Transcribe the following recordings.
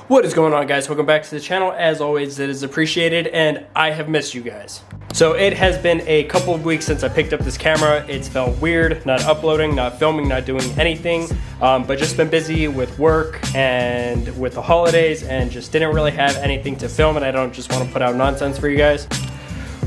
What is going on, guys? Welcome back to the channel. As always, it is appreciated, and I have missed you guys. So it has been a couple of weeks since I picked up this camera. It's felt weird, not uploading, not filming, not doing anything, but just been busy with work and with the holidays and just didn't really have anything to film, and I don't just want to put out nonsense for you guys.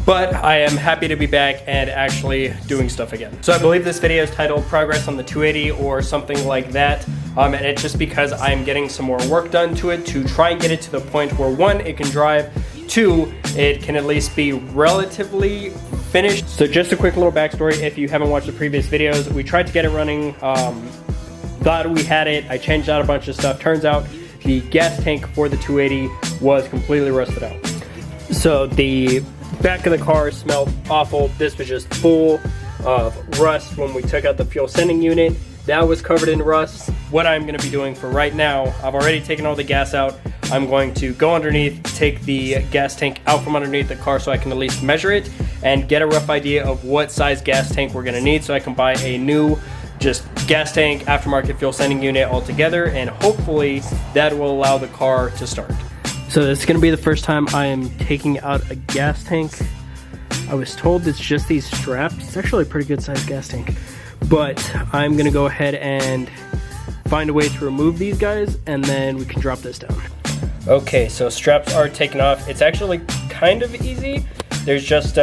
But I am happy to be back and actually doing stuff again. So I believe this video is titled Progress on the 280 or something like that. And it's just because I'm getting some more work done to it to try and get it to the point where one, it can drive, two, it can at least be relatively finished. So just a quick little backstory, if you haven't watched the previous videos, we tried to get it running, thought we had it, I changed out a bunch of stuff. Turns out the gas tank for the 280 was completely rusted out. So the back of the car smelled awful. This was just full of rust when we took out the fuel sending unit. That was covered in rust. What I'm going to be doing for right now, I've already taken all the gas out. I'm going to go underneath, take the gas tank out from underneath the car so I can at least measure it and get a rough idea of what size gas tank we're going to need so I can buy a new just gas tank aftermarket fuel sending unit altogether, and hopefully that will allow the car to start. So this is going to be the first time I am taking out a gas tank. I was told it's just these straps. It's actually a pretty good sized gas tank. But I'm going to go ahead and find a way to remove these guys, and then we can drop this down. Okay, so straps are taken off. It's actually kind of easy. There's just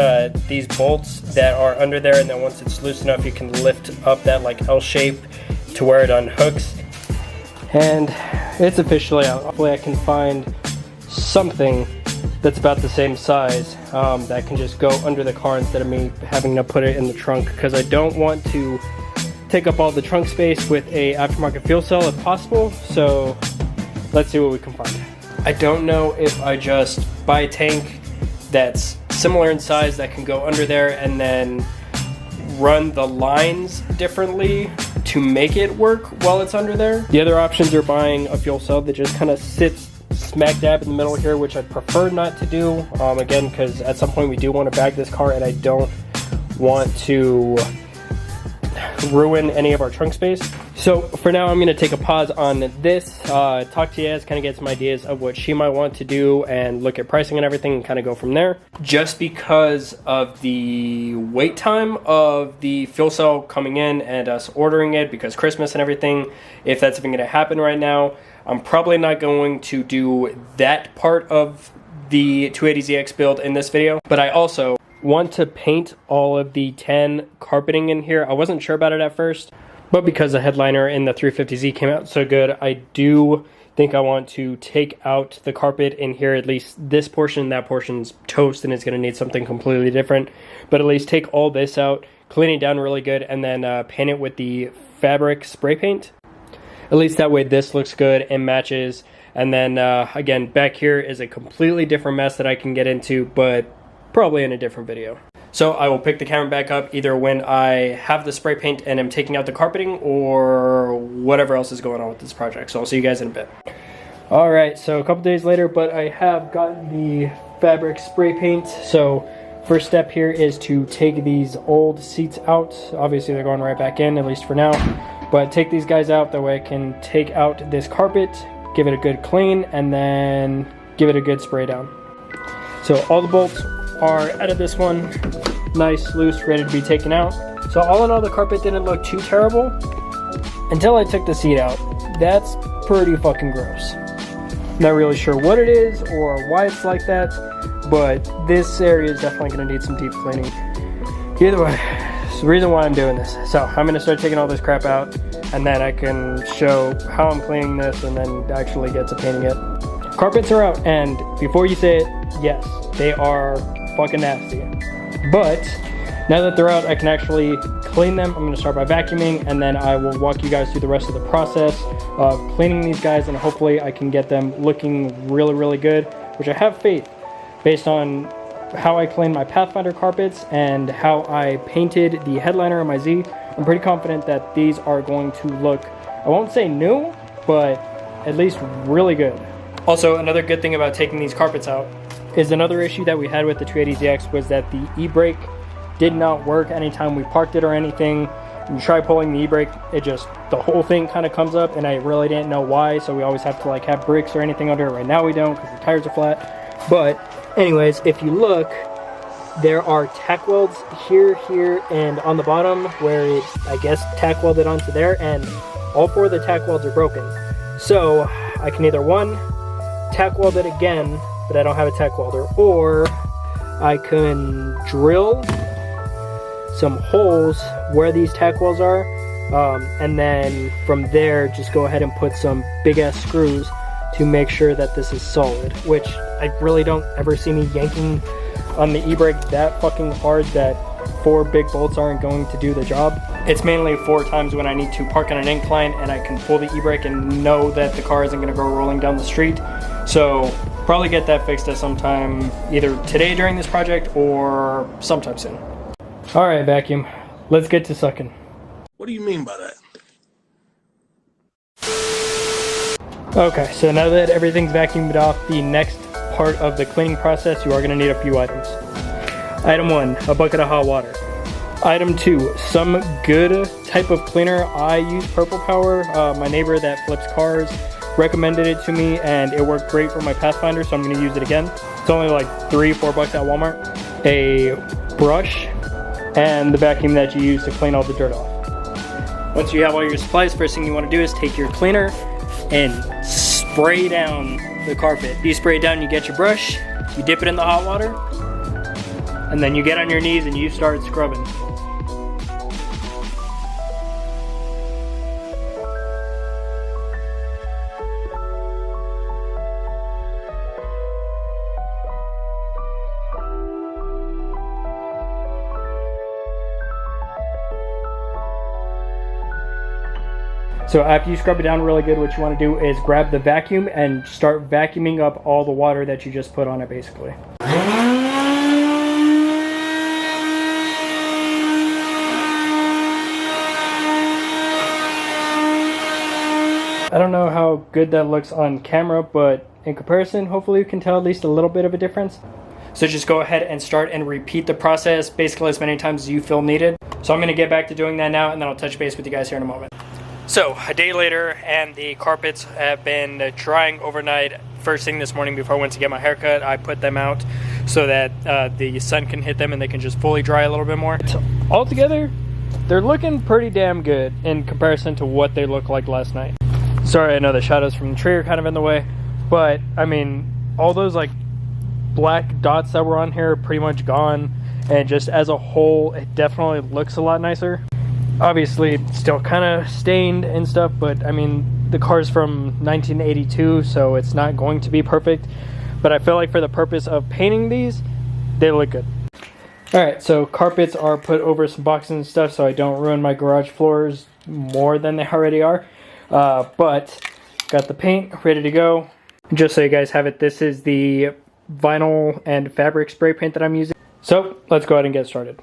these bolts that are under there, and then once it's loose enough, you can lift up that like L shape to where it unhooks. And it's officially out. Hopefully I can find something that's about the same size that can just go under the car instead of me having to put it in the trunk, because I don't want to take up all the trunk space with a aftermarket fuel cell if possible. So let's see what we can find. I don't know if I just buy a tank that's similar in size that can go under there and then run the lines differently to make it work while it's under there. The other options are buying a fuel cell that just kind of sits smack dab in the middle here, which I'd prefer not to do, again, because at some point we do want to bag this car and I don't want to ruin any of our trunk space. So for now I'm going to take a pause on this, talk to Yaz, kind of get some ideas of what she might want to do and look at pricing and everything and kind of go from there. Just because of the wait time of the fuel cell coming in and us ordering it because Christmas and everything, if that's even going to happen right now, I'm probably not going to do that part of the 280ZX build in this video, but I also want to paint all of the 10 carpeting in here. I wasn't sure about it at first, but because the headliner in the 350Z came out so good, I do think I want to take out the carpet in here, at least this portion. That portion's toast and it's going to need something completely different, but at least take all this out, clean it down really good, and then paint it with the fabric spray paint. At least that way this looks good and matches. And then again, back here is a completely different mess that I can get into, but probably in a different video. So I will pick the camera back up either when I have the spray paint and I'm taking out the carpeting, or whatever else is going on with this project. So I'll see you guys in a bit. All right, so a couple days later, but I have gotten the fabric spray paint. So first step here is to take these old seats out. Obviously they're going right back in, at least for now. But take these guys out, that way I can take out this carpet, give it a good clean, and then give it a good spray down. So all the bolts are out of this one, nice, loose, ready to be taken out. So all in all, the carpet didn't look too terrible until I took the seat out. That's pretty fucking gross. Not really sure what it is or why it's like that, but this area is definitely going to need some deep cleaning. Either way, it's the reason why I'm doing this. So I'm going to start taking all this crap out, and then I can show how I'm cleaning this and then actually get to painting it. Carpets are out, and before you say it, yes, they are fucking nasty. But now that they're out, I can actually clean them. I'm going to start by vacuuming, and then I will walk you guys through the rest of the process of cleaning these guys, and hopefully I can get them looking really, really good, which I have faith based on how I cleaned my Pathfinder carpets and how I painted the headliner on my Z. I'm pretty confident that these are going to look, I won't say new, but at least really good. Also, another good thing about taking these carpets out is another issue that we had with the 280ZX was that the e-brake did not work anytime we parked it or anything. you try pulling the e-brake, the whole thing kind of comes up, and I really didn't know why, so we always have to like have brakes or anything under it. Right now we don't because the tires are flat. But anyways, if you look, there are tack welds here, and on the bottom where it, I guess, tack welded onto there, and all 4 of the tack welds are broken. So I can either, one, tack weld it again, but I don't have a tack welder, or I can drill some holes where these tack welds are, and then from there just go ahead and put some big ass screws to make sure that this is solid, which I really don't ever see me yanking on the e-brake that fucking hard that 4 big bolts aren't going to do the job. It's mainly 4 times when I need to park on an incline and I can pull the e-brake and know that the car isn't going to go rolling down the street. So probably get that fixed at some time, either today during this project or sometime soon. All right, vacuum, let's get to sucking. What do you mean by that? Okay, so now that everything's vacuumed off, the next part of the cleaning process, you are gonna need a few items. Item 1, a bucket of hot water. Item 2, some good type of cleaner. I use Purple Power. My neighbor that flips cars recommended it to me and it worked great for my Pathfinder, so I'm gonna use it again. It's only like $3-4 at Walmart. A brush, and the vacuum that you use to clean all the dirt off. Once you have all your supplies, first thing you want to do is take your cleaner and spray down the carpet. You spray it down, you get your brush, you dip it in the hot water, and then you get on your knees and you start scrubbing. So after you scrub it down really good, what you want to do is grab the vacuum and start vacuuming up all the water that you just put on it, basically. I don't know how good that looks on camera, but in comparison, hopefully you can tell at least a little bit of a difference. So just go ahead and start and repeat the process basically as many times as you feel needed. So I'm going to get back to doing that now, and then I'll touch base with you guys here in a moment. So a day later, and the carpets have been drying overnight. First thing this morning before I went to get my haircut, I put them out so that the sun can hit them and they can just fully dry a little bit more. So altogether, they're looking pretty damn good in comparison to what they looked like last night. Sorry, I know the shadows from the tree are kind of in the way, but I mean, all those like black dots that were on here are pretty much gone, and just as a whole, it definitely looks a lot nicer. Obviously, it's still kind of stained and stuff, but I mean, the car's from 1982, so it's not going to be perfect. But I feel like for the purpose of painting these, they look good. Alright, so carpets are put over some boxes and stuff so I don't ruin my garage floors more than they already are. But got the paint ready to go. Just so you guys have it, this is the vinyl and fabric spray paint that I'm using. So let's go ahead and get started.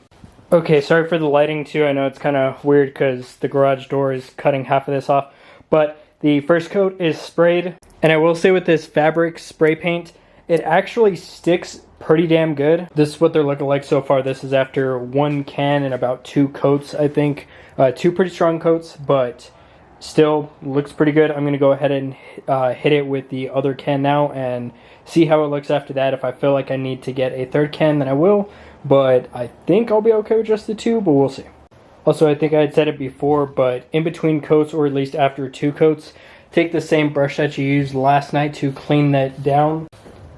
Okay, sorry for the lighting too. I know it's kind of weird because the garage door is cutting half of this off. But the first coat is sprayed. And I will say with this fabric spray paint, it actually sticks pretty damn good. This is what they're looking like so far. This is after 1 can and about 2 coats, I think. 2 pretty strong coats, but still looks pretty good. I'm going to go ahead and hit it with the other can now and see how it looks after that. If I feel like I need to get a 3rd can, then I will. But I think I'll be okay with just the 2, but we'll see. Also, I think I had said it before, but in between coats, or at least after 2 coats, take the same brush that you used last night to clean that down.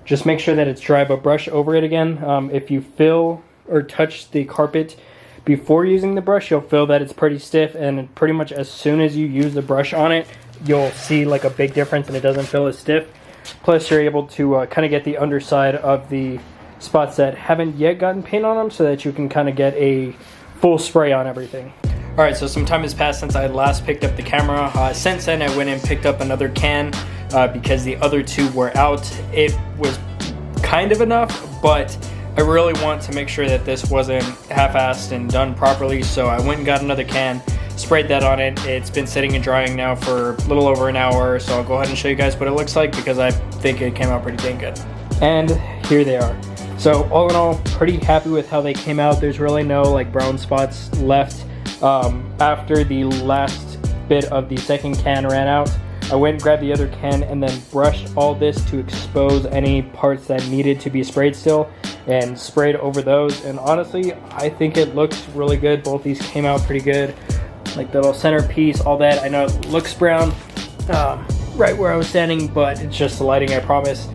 Just make sure that it's dry, but brush over it again. If you feel or touch the carpet before using the brush, you'll feel that it's pretty stiff, and pretty much as soon as you use the brush on it, you'll see like a big difference and it doesn't feel as stiff. Plus, you're able to kind of get the underside of the spots that haven't yet gotten paint on them so that you can kind of get a full spray on everything. Alright, so some time has passed since I last picked up the camera. Since then, I went and picked up another can because the other 2 were out. It was kind of enough, but I really want to make sure that this wasn't half-assed and done properly, so I went and got another can, sprayed that on it. It's been sitting and drying now for a little over an hour, so I'll go ahead and show you guys what it looks like because I think it came out pretty dang good. And here they are. So all in all, pretty happy with how they came out. There's really no like brown spots left. After the last bit of the second can ran out, I went and grabbed the other can and then brushed all this to expose any parts that needed to be sprayed still, and sprayed over those. And honestly, I think it looks really good. Both these came out pretty good, like the little centerpiece, all that. I know it looks brown right where I was standing, but it's just the lighting, I promise.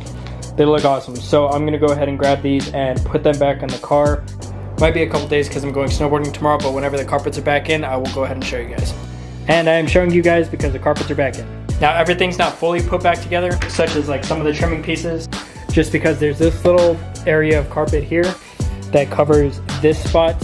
They look awesome. So I'm gonna go ahead and grab these and put them back in the car. Might be a couple days because I'm going snowboarding tomorrow, but whenever the carpets are back in, I will go ahead and show you guys. And I am showing you guys because the carpets are back in. Now everything's not fully put back together, such as like some of the trimming pieces, just because there's this little area of carpet here that covers this spot.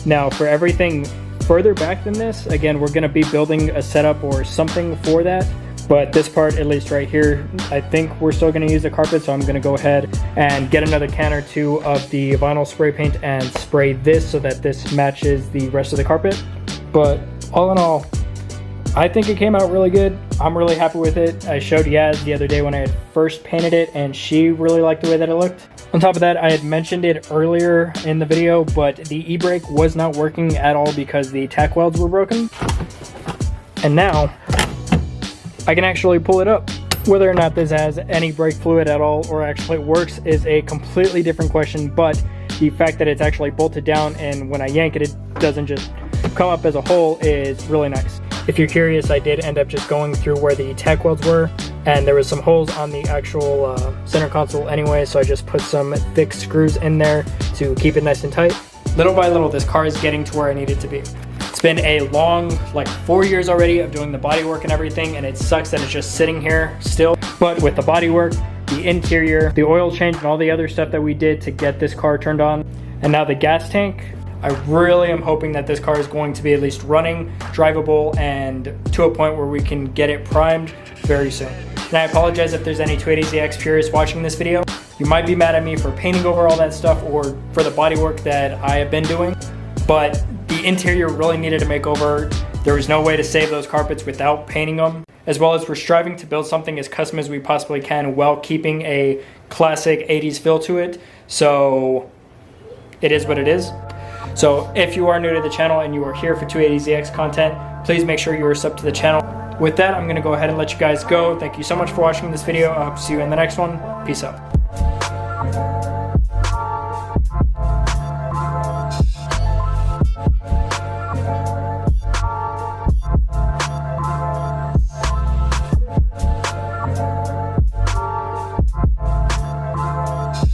Now for everything further back than this, again, we're gonna be building a setup or something for that. But this part, at least right here, I think we're still gonna use the carpet, so I'm gonna go ahead and get another can or two of the vinyl spray paint and spray this so that this matches the rest of the carpet. But all in all, I think it came out really good. I'm really happy with it. I showed Yaz the other day when I had first painted it, and she really liked the way that it looked. On top of that, I had mentioned it earlier in the video, but the e-brake was not working at all because the tack welds were broken. And now, I can actually pull it up. Whether or not this has any brake fluid at all or actually works is a completely different question, but the fact that it's actually bolted down and when I yank it, it doesn't just come up as a hole is really nice. If you're curious, I did end up just going through where the tack welds were, and there was some holes on the actual center console anyway, so I just put some thick screws in there to keep it nice and tight. Little by little, this car is getting to where I need it to be. It's been a long, like 4 years already of doing the bodywork and everything, and it sucks that it's just sitting here still. But with the bodywork, the interior, the oil change, and all the other stuff that we did to get this car turned on, and now the gas tank, I really am hoping that this car is going to be at least running, drivable, and to a point where we can get it primed very soon. And I apologize if there's any 280ZX purists watching this video. You might be mad at me for painting over all that stuff or for the bodywork that I have been doing, but the interior really needed a makeover. There was no way to save those carpets without painting them, as well as we're striving to build something as custom as we possibly can while keeping a classic 80s feel to it. So it is what it is. So if you are new to the channel and you are here for 280ZX content, please make sure you are subbed to the channel. With that, I'm gonna go ahead and let you guys go. Thank you so much for watching this video. I hope to see you in the next one. Peace out.